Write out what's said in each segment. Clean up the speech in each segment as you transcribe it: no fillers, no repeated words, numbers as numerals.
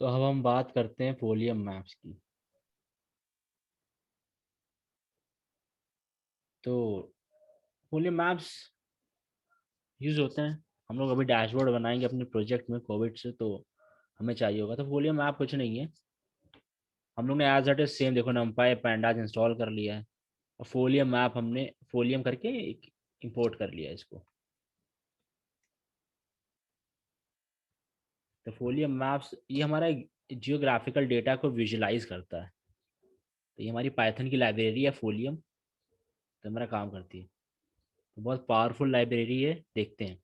तो अब हम बात करते हैं फोलियम मैप्स की। तो फोलियम मैप्स यूज होते हैं। हम लोग अभी डैशबोर्ड बनाएंगे अपने प्रोजेक्ट में कोविड से, तो हमें चाहिए होगा। तो फोलियम मैप कुछ नहीं है, हम लोग ने एज इट इज सेम देखो numpy pandas इंस्टॉल कर लिया है और फोलियम मैप हमने फोलियम करके इंपोर्ट कर लिया है इसको। तो फोलियम मैप्स ये हमारा जियोग्राफिकल डेटा को विजुलाइज करता है। तो ये हमारी पाइथन की लाइब्रेरी है फोलियम, तो हमारा काम करती है। तो बहुत पावरफुल लाइब्रेरी है, देखते हैं।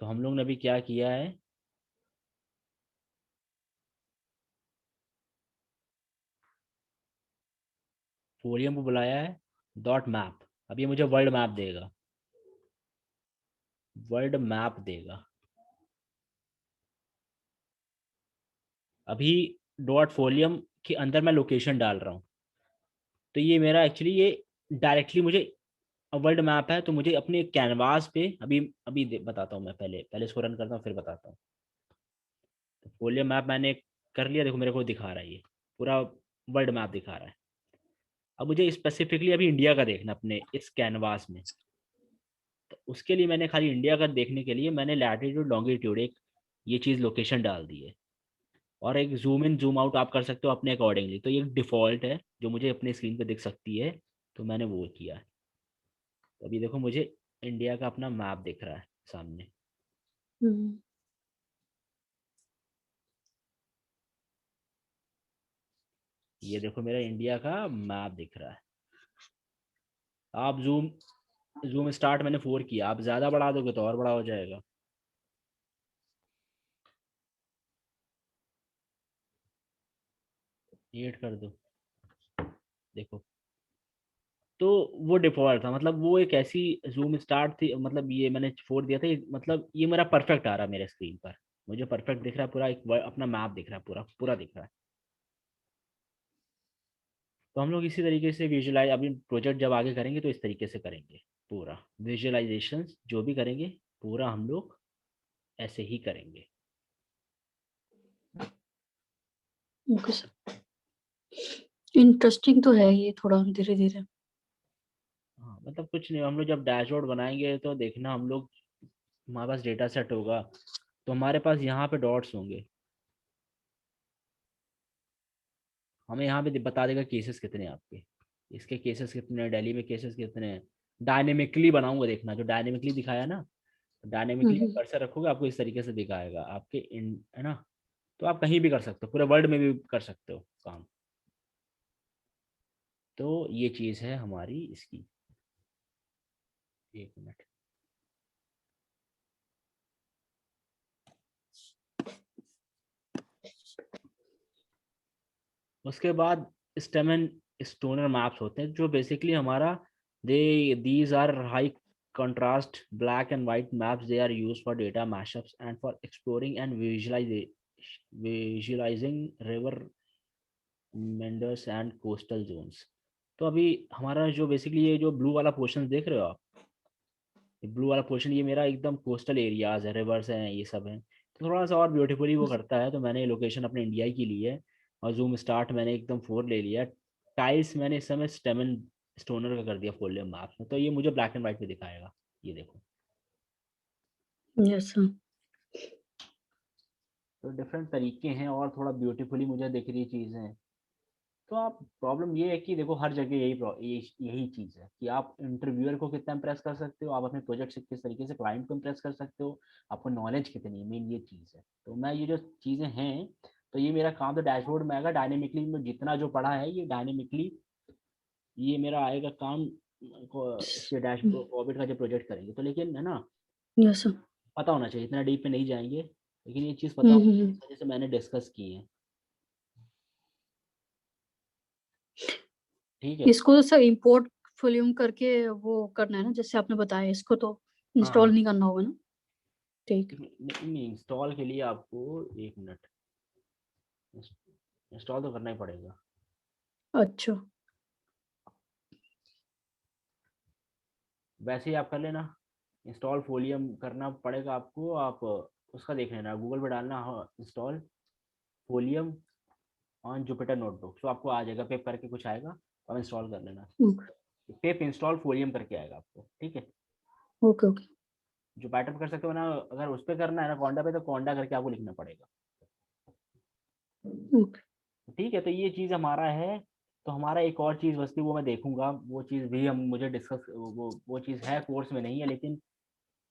तो हम लोग ने अभी क्या किया है, फोलियम को बुलाया है डॉट मैप। अब ये मुझे वर्ल्ड मैप देगा, वर्ल्ड मैप देगा। अभी डॉट फोलियम के अंदर मैं लोकेशन डाल रहा हूँ, तो ये मेरा एक्चुअली ये डायरेक्टली मुझे वर्ल्ड मैप है। तो मुझे अपने कैनवास पे अभी अभी बताता हूँ। मैं पहले पहले इसको रन करता हूँ फिर बताता हूँ। तो फोलियम मैप मैंने कर लिया, देखो मेरे को दिखा रहा है ये पूरा वर्ल्ड मैप दिखा रहा है। अब मुझे स्पेसिफिकली अभी इंडिया का देखना अपने इस कैनवास में। तो उसके लिए मैंने खाली इंडिया का देखने के लिए मैंने लैटिट्यूड लॉन्गिट्यूड एक ये चीज़ लोकेशन डाल दी है। और एक जूम इन जूम आउट आप कर सकते हो अपने अकॉर्डिंगली। तो ये डिफ़ॉल्ट है जो मुझे अपने स्क्रीन पे दिख सकती है, तो मैंने वो किया है। तो अभी देखो मुझे इंडिया का अपना मैप दिख रहा है सामने। हम्म। ये देखो मेरा इंडिया का मैप दिख रहा है। आप जूम जूम स्टार्ट मैंने 4 किया, आप ज़्यादा बढ़ा दोगे तो और बड़ा हो जाएगा। 8 कर दो, देखो। तो वो डिफॉल्ट था, मतलब वो एक ऐसी जूम स्टार्ट थी, मतलब ये मैंने 4 दिया था मतलब ये मेरा परफेक्ट आ रहा है मेरे स्क्रीन पर। मुझे परफेक्ट दिख रहा है पूरा, एक अपना मैप दिख रहा है, पूरा पूरा दिख रहा है। तो हम लोग इसी तरीके से विजुलाइज अभी प्रोजेक्ट जब आगे करेंगे तो इस तरीके से करेंगे। पूरा विजुअलाइजेशन जो भी करेंगे पूरा हम लोग ऐसे ही करेंगे। Okay sir. इंटरेस्टिंग तो है ये थोड़ा धीरे धीरे। हाँ मतलब कुछ नहीं, हम लोग जब डैशबोर्ड बनाएंगे तो देखना, हम लोग हमारे पास डेटा सेट होगा तो हमारे पास यहाँ पे डॉट्स होंगे। हमें यहाँ पे बता देगा केसेस कितने हैं आपके, इसके केसेस कितने हैं, दिल्ली में केसेस कितने हैं। डायनेमिकली बनाऊंगा, देखना जो डायनेमिकली दिखाया ना, डायनेमिकली आप हम्म। कर्सर रखोगे आपको इस तरीके से दिखाएगा आपके इन, है ना। तो आप कहीं भी कर सकते हो, पूरे वर्ल्ड में भी कर सकते हो काम। तो ये चीज़ है हमारी इसकी। एक मिनट। उसके बाद स्टेम एंड स्टोनर मैप्स होते हैं जो बेसिकली हमारा they these are high contrast black and white maps. They are used for data mashups and for exploring and visualizing river meanders and coastal zones. तो अभी हमारा जो बेसिकली ये जो ब्लू वाला पोर्शन देख रहे हो आप, ये ब्लू वाला पोर्शन ये मेरा एकदम कोस्टल एरियाज है, रिवर्स हैं, ये सब हैं। तो थोड़ा सा और ब्यूटीफुली वो करता है, तो मैंने लोकेशन अपने इंडिया की ली है। और जूम स्टार्ट मैंने एकदम 4 ले लिया। टाइल्स मैंने इस समय स्टेमन स्टोनर का कर दिया फोल्डियम मैप में, तो ये मुझे ब्लैक एंड व्हाइट में दिखाएगा। ये देखो। Yes sir. तो डिफरेंट तरीके हैं और थोड़ा ब्यूटीफुली मुझे दिख रही चीज़ें। तो आप प्रॉब्लम ये है कि देखो हर जगह यही चीज़ है कि आप इंटरव्यूअर को कितना इम्प्रेस कर सकते हो, आप अपने प्रोजेक्ट से किस तरीके से क्लाइंट को इम्प्रेस कर सकते हो, आपको नॉलेज कितनी है, मेन ये चीज़ है। तो मैं ये जो चीज़ें हैं, तो ये मेरा काम तो डैशबोर्ड में आएगा डायनेमिकली, में जितना जो पढ़ा है ये डायनेमिकली ये मेरा आएगा काम को इसके डैशबोर्ड ऑबिट का जो प्रोजेक्ट करेंगे तो। लेकिन है ना, यस सर। पता होना चाहिए, इतना डीप में नहीं जाएंगे, लेकिन ये चीज़ पता होना चाहिए, इस वजह से मैंने डिस्कस की है। ठीक है। इसको तो सर इंपोर्ट वॉल्यूम करके वो करना है ना, जैसे आपने बताया, इसको तो हाँ इंस्टॉल हाँ। नहीं करना होगा ना। ठीक। नहीं नहीं, इंस्टॉल के लिए आपको एक मिनट, इंस्टॉल तो करना ही पड़ेगा। अच्छा। वैसे ही आप कर लेना, इंस्टॉल फोलियम करना पड़ेगा आपको। आप उसका देख लेना, गूगल पे डालना, हाँ install folium on Jupyter notebook, तो आपको आ जाएगा, पेप करके कुछ आएगा, आप इंस्टॉल कर लेना। ओके पेप इंस्टॉल फोलियम करके आएगा आपको, ठीक है। Okay okay. जो पैटर्न कर सकते हो ना, अगर उस पर करना है ना कोंडा पे, तो कोंडा करके आपको लिखना पड़ेगा। ओके। ठीक है, तो ये चीज़ हमारा है। तो हमारा एक और चीज़ बचती है, वो मैं देखूंगा, वो चीज़ भी हम मुझे डिस्कस, वो चीज़ है कोर्स में नहीं है, लेकिन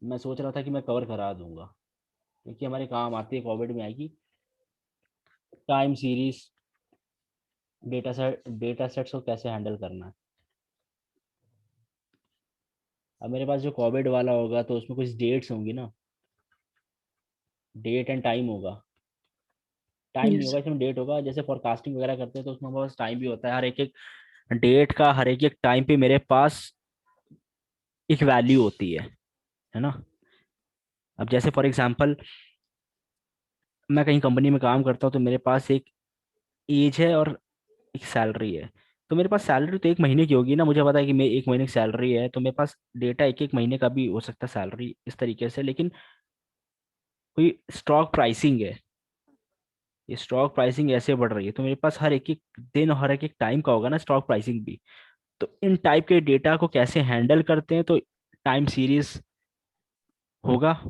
मैं सोच रहा था कि मैं कवर करा दूंगा, क्योंकि हमारे काम आती है, कोविड में आएगी। टाइम सीरीज, डेटा सेट्स को कैसे हैंडल करना है। अब मेरे पास जो कोविड वाला होगा तो उसमें कुछ डेट्स होंगी ना, डेट एंड टाइम होगा। टाइम नहीं यस। होगा इसमें, डेट होगा। जैसे फोरकास्टिंग वगैरह करते हैं तो उसमें हमारे पास टाइम भी होता है, हर एक एक डेट का, हर एक एक टाइम पे मेरे पास एक वैल्यू होती है ना। अब जैसे फॉर एग्जांपल, मैं कहीं कंपनी में काम करता हूँ तो मेरे पास एक एज है और एक सैलरी है। तो मेरे पास सैलरी तो एक महीने की होगी ना, मुझे पता है कि मैं एक महीने की सैलरी है, तो मेरे पास डेटा एक एक महीने का भी हो सकता है सैलरी इस तरीके से। लेकिन कोई स्टॉक प्राइसिंग है, ये स्टॉक प्राइसिंग ऐसे बढ़ रही है, तो मेरे पास हर एक एक दिन और हर एक एक टाइम का होगा ना स्टॉक प्राइसिंग भी। तो इन टाइप के डेटा को कैसे हैंडल करते हैं, तो टाइम सीरीज होगा,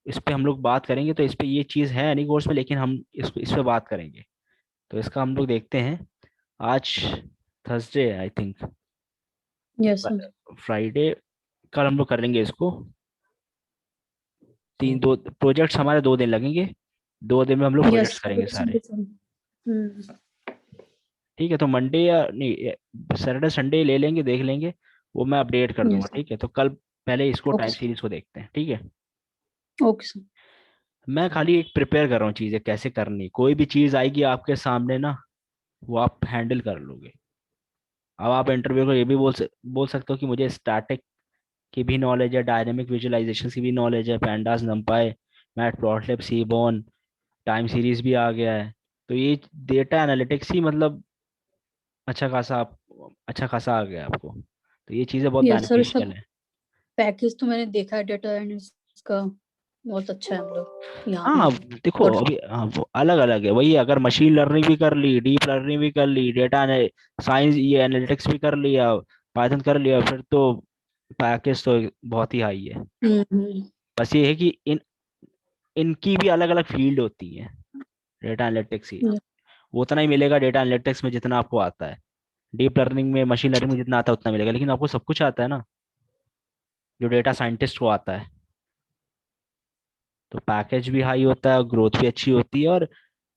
इस पे हम लोग बात करेंगे। तो इस पे ये चीज़ है नहीं कोर्स में, लेकिन हम इस पे बात करेंगे। तो इसका हम लोग देखते हैं। आज थर्सडे है I think, yes sir. Friday, कल हम लोग करेंगे इसको। तीन दो प्रोजेक्ट्स हमारे 2 दिन लगेंगे, 2 दिन में हम लोग यस प्रोजेक्ट्स करेंगे सैटरडे सारे। Sunday sir. ठीक है, तो मंडे या नहीं, सैटरडे संडे ले लेंगे, देख लेंगे, वो मैं अपडेट कर दूंगा। यस। ठीक है, तो कल पहले इसको ओके टाइम सर। सीरीज को देखते हैं, ठीक है। Okay sir. मैं खाली एक प्रिपेयर कर रहा हूँ चीज़ें कैसे करनी, कोई भी चीज़ आएगी आपके सामने ना, वो आप हैंडल कर लोगे। अब आप इंटरव्यू को ये भी बोल सकते हो कि मुझे स्टैटिक की भी नॉलेज है, डायनेमिक विजुअलाइजेशन की भी नॉलेज है, पैंडास नंपाई मैटप्लॉटलिब सीबॉन, टाइम सीरीज भी आ गया है। तो ये डेटा एनालिटिक्स ही मतलब अच्छा खासा आ गया आपको, तो ये चीज़ें बहुत यस सर, इसका बेनिफिशियल है। पैकेज तो मैंने देखा है, डेटा एनालिसिस का बहुत अच्छा है, मतलब यहाँ भी हाँ, देखो कर अभी, सकते। हाँ, वो अलग अलग है, वही अगर मशीन लर्निंग भी कर ली, डीप लर्निंग भी कर ली, डेटा साइंस ये एनालिटिक्स भी कर लिया, पाइथन कर लिया, फिर तो पैकेज तो बहुत ही हाई है। हम्म। बस ये है कि इनकी भी अलग अलग फील्ड होती है, डेटा एनालिटिक्स ही हम्म। वो उतना ही मिलेगा डेटा एनालिटिक्स में जितना आपको आता है, डीप लर्निंग में, मशीन लर्निंग में जितना आता है उतना मिलेगा, लेकिन आपको सब कुछ आता है ना, जो डेटा साइंटिस्ट को आता है। तो पैकेज भी हाई होता है, ग्रोथ भी अच्छी होती है, और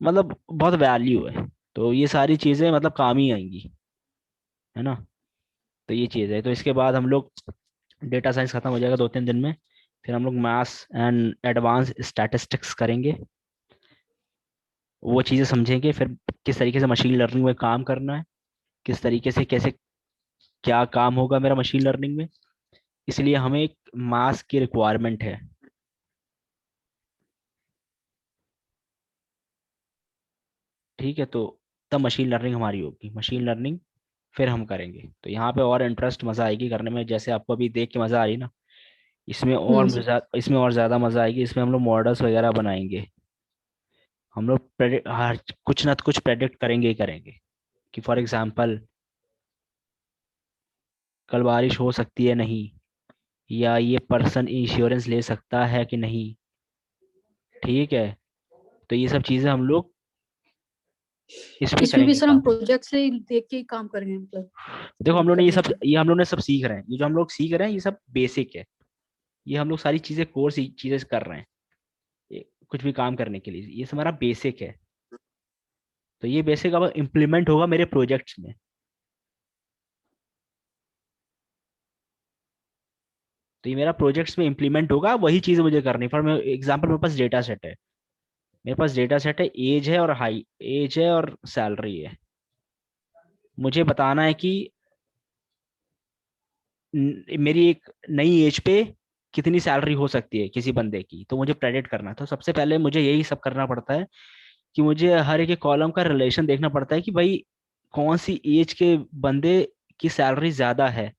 मतलब बहुत वैल्यू है। तो ये सारी चीज़ें मतलब काम ही आएंगी, है ना। तो ये चीज़ है, तो इसके बाद हम लोग, डेटा साइंस खत्म हो जाएगा 2-3 दिन में, फिर हम लोग मैथ्स एंड एडवांस स्टैटिस्टिक्स करेंगे, वो चीज़ें समझेंगे, फिर किस तरीके से मशीन लर्निंग में काम करना है, किस तरीके से कैसे क्या काम होगा मेरा मशीन लर्निंग में। इसलिए हमें एक मास की रिक्वायरमेंट है। ठीक है, तो तब मशीन लर्निंग हमारी होगी, मशीन लर्निंग फिर हम करेंगे। तो यहाँ पे और इंटरेस्ट, मज़ा आएगी करने में, जैसे आपको अभी देख के मज़ा आ रही ना, सर। इसमें और ज़्यादा मज़ा आएगी। इसमें हम लोग मॉडल्स वगैरह बनाएंगे, हम लोग हर कुछ ना कुछ प्रेडिक्ट करेंगे ही करेंगे, कि फॉर एग्जांपल कल बारिश हो सकती है नहीं, या ये पर्सन इंश्योरेंस ले सकता है कि नहीं। ठीक है, तो ये सब चीज़ें हम लोग इस पे इसमें भी करेंगे सर हम काम। प्रोजेक्ट से ही देख के ही काम करेंगे, मतलब देखो हम लोग ने करने के लिए। ये हम लोग ने सब सीख रहे हैं, ये जो हम लोग सीख रहे हैं ये सब बेसिक है, ये हम लोग सारी चीज़ें कोर्स चीज़ें कर रहे हैं, कुछ भी काम करने के लिए ये सब हमारा बेसिक है। तो ये बेसिक अब इम्प्लीमेंट होगा मेरे प्रोजेक्ट्स में। तो ये मेरा प्रोजेक्ट्स में इम्प्लीमेंट होगा, वही चीज़ मुझे करनी। फॉर एग्जाम्पल मेरे पास डेटा सेट है, मेरे पास डेटा सेट है, एज है और हाई, एज है और सैलरी है। मुझे बताना है कि मेरी एक नई एज पे कितनी सैलरी हो सकती है किसी बंदे की, तो मुझे प्रेडिक्ट करना है। तो सबसे पहले मुझे यही सब करना पड़ता है, कि मुझे हर एक कॉलम का रिलेशन देखना पड़ता है, कि भाई कौन सी एज के बंदे की सैलरी ज्यादा है।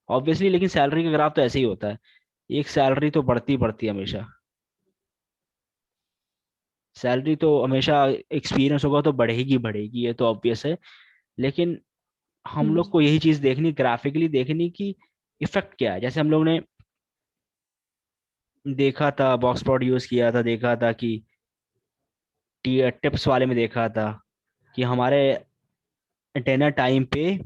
ऑब्वियसली, लेकिन सैलरी का ग्राफ तो ऐसे ही होता है, एक सैलरी तो बढ़ती बढ़ती है हमेशा, सैलरी तो हमेशा एक्सपीरियंस होगा तो बढ़ेगी बढ़ेगी, ये तो ऑब्वियस है, लेकिन हम लोग को यही चीज देखनी, ग्राफिकली देखनी कि इफेक्ट क्या है। जैसे हम लोग ने देखा था, बॉक्स प्लॉट यूज किया था, देखा था कि टिप्स वाले में देखा था कि हमारे डिनर टाइम पे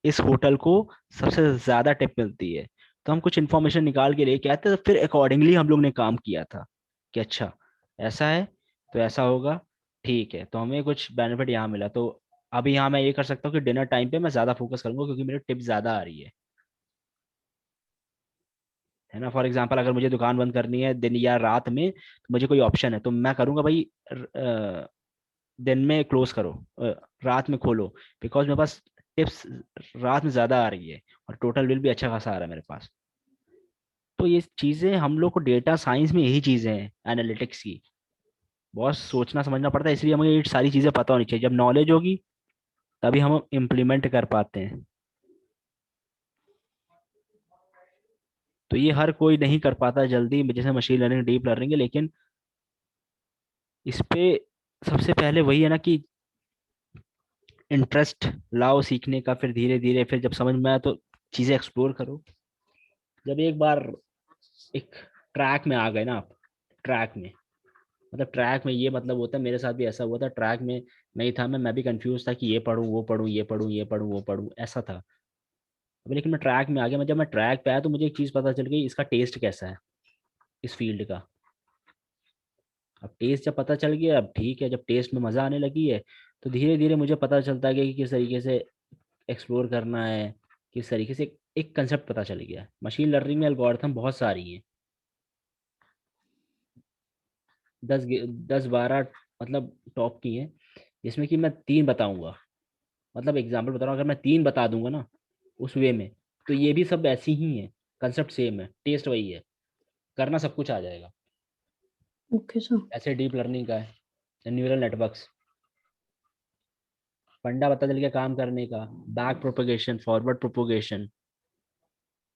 इस होटल को सबसे ज्यादा टिप मिलती है। तो हम कुछ इन्फॉर्मेशन निकाल के लेके आते, तो फिर अकॉर्डिंगली हम लोग ने काम किया था कि अच्छा ऐसा है तो ऐसा होगा, ठीक है, तो हमें कुछ बेनिफिट यहाँ मिला। तो अभी यहाँ मैं ये कर सकता हूँ कि डिनर टाइम पे मैं ज्यादा फोकस करूंगा क्योंकि मेरी टिप ज्यादा आ रही है ना। फॉर एग्जाम्पल अगर मुझे दुकान बंद करनी है दिन या रात में, तो मुझे कोई ऑप्शन है तो मैं करूंगा भाई दिन में क्लोज करो, रात में खोलो, बिकॉज मेरे पास टिप्स रात में ज्यादा आ रही है और टोटल बिल भी अच्छा खासा आ रहा है मेरे पास। तो ये चीजें हम लोग को डेटा साइंस में यही चीजें हैं एनालिटिक्स की, बहुत सोचना समझना पड़ता है, इसलिए हमें ये सारी चीजें पता होनी चाहिए। जब नॉलेज होगी तभी हम इम्प्लीमेंट कर पाते हैं। तो ये हर कोई नहीं कर पाता जल्दी, जैसे मशीन लर्निंग डीप लर्निंग है, लेकिन इस पे सबसे पहले वही है ना कि इंटरेस्ट लाओ सीखने का, फिर धीरे धीरे फिर जब समझ में आए तो चीजें एक्सप्लोर करो। जब एक बार एक ट्रैक में आ गए ना आप, ट्रैक में मतलब ट्रैक में ये मतलब होता है, मेरे साथ भी ऐसा हुआ था, ट्रैक में नहीं था मैं भी कंफ्यूज था कि ये पढूं वो पढूं, ये पढूं ये पढूं वो पढूं, ऐसा था। अब लेकिन मैं ट्रैक में आ गया, मैं जब मैं ट्रैक पे आया तो मुझे एक चीज पता चल गई, इसका टेस्ट कैसा है इस फील्ड का। अब टेस्ट जब पता चल गया, अब ठीक है, जब टेस्ट में मजा आने लगी है तो धीरे धीरे मुझे पता चलता गया कि किस तरीके से एक्सप्लोर करना है, किस तरीके से एक कंसेप्ट पता चल गया। मशीन लर्निंग में एल्गोरिथम बहुत सारी हैं, 10 10 12 मतलब टॉप की हैं, जिसमें कि मैं 3 बताऊंगा। मतलब एग्जाम्पल बता रहा हूँ, अगर मैं 3 बता दूंगा ना उस वे में, तो ये भी सब ऐसी ही है, कंसेप्ट सेम है, टेस्ट वही है, करना सब कुछ आ जाएगा। Okay sir. ऐसे डीप लर्निंग का है, न्यूरल नेटवर्क्स, फंडा पता चल गया काम करने का, बैक प्रोपोगेशन फॉरवर्ड प्रोपोगेशन,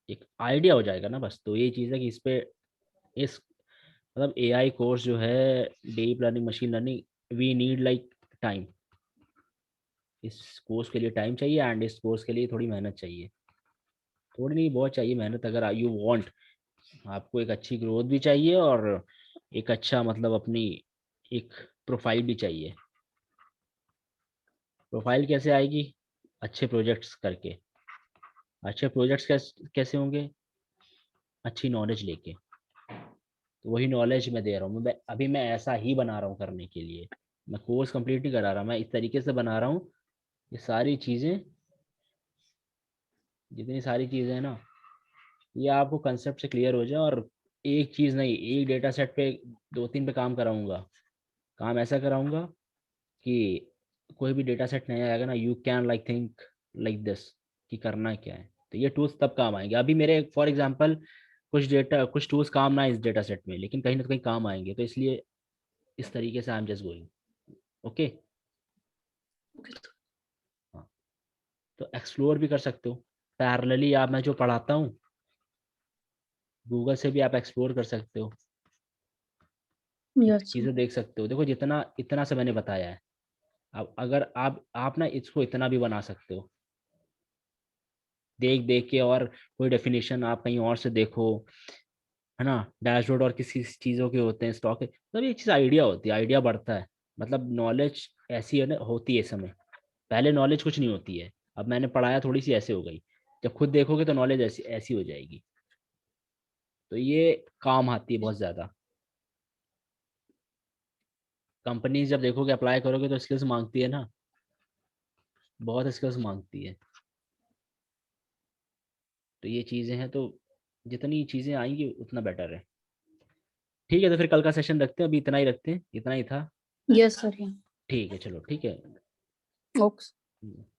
एक आइडिया हो जाएगा ना बस। तो यही चीज़ है कि इस पे इस मतलब एआई कोर्स जो है, deep learning machine learning, we need like time. इस कोर्स के लिए टाइम चाहिए एंड इस कोर्स के लिए थोड़ी मेहनत चाहिए, थोड़ी नहीं बहुत चाहिए मेहनत। अगर यू वांट, आपको एक अच्छी ग्रोथ भी चाहिए और एक अच्छा मतलब अपनी एक प्रोफाइल भी चाहिए। प्रोफाइल कैसे आएगी? अच्छे प्रोजेक्ट्स करके। अच्छे प्रोजेक्ट्स कैसे होंगे? अच्छी नॉलेज लेके। तो वही नॉलेज मैं दे रहा हूँ, मैं अभी मैं ऐसा ही बना रहा हूँ करने के लिए। मैं कोर्स कंप्लीट नहीं करा रहा, मैं इस तरीके से बना रहा हूँ, ये सारी चीज़ें, जितनी सारी चीज़ें हैं ना, ये आपको कंसेप्ट से क्लियर हो जाए। और एक चीज़ नहीं, एक डेटा सेट पे 2 3 पे काम कराऊंगा। काम ऐसा कराऊंगा कि कोई भी डेटा सेट नहीं आएगा ना, you can like think like this कि करना क्या है। तो ये टूल्स तब काम आएंगे। अभी मेरे फॉर एग्जांपल कुछ टूल्स काम ना है इस डेटा सेट में, लेकिन कहीं ना कहीं काम आएंगे, तो इसलिए इस तरीके से I am just going. Okay. Okay sir. हाँ, तो एक्सप्लोर भी कर सकते हो पैरेलली। आप मैं जो पढ़ाता हूँ, गूगल से भी आप एक्सप्लोर कर सकते हो, यस सर। चीज़ें देख सकते हो। देखो जितना इतना से मैंने बताया है, अब अगर आप ना इसको इतना भी बना सकते हो देख देख के, और कोई डेफिनेशन आप कहीं और से देखो, है ना, डैशबोर्ड और किसी चीज़ों के होते हैं, स्टॉक है, मतलब ये चीज़ आइडिया होती है, आइडिया बढ़ता है। मतलब नॉलेज ऐसी है ना, होती है इस समय, पहले नॉलेज कुछ नहीं होती है, अब मैंने पढ़ाया थोड़ी सी ऐसे हो गई, जब खुद देखोगे तो नॉलेज ऐसी ऐसी हो जाएगी। तो ये काम आती है बहुत ज़्यादा। कंपनीज जब देखोगे अप्लाई करोगे तो स्किल्स मांगती है ना, बहुत स्किल्स मांगती है। तो ये चीज़ें हैं, तो जितनी चीज़ें आएंगी उतना बेटर है। ठीक है, तो फिर कल का सेशन रखते हैं, अभी इतना ही रखते हैं, इतना ही था। Yes sir. ठीक है, चलो ठीक है। ओके।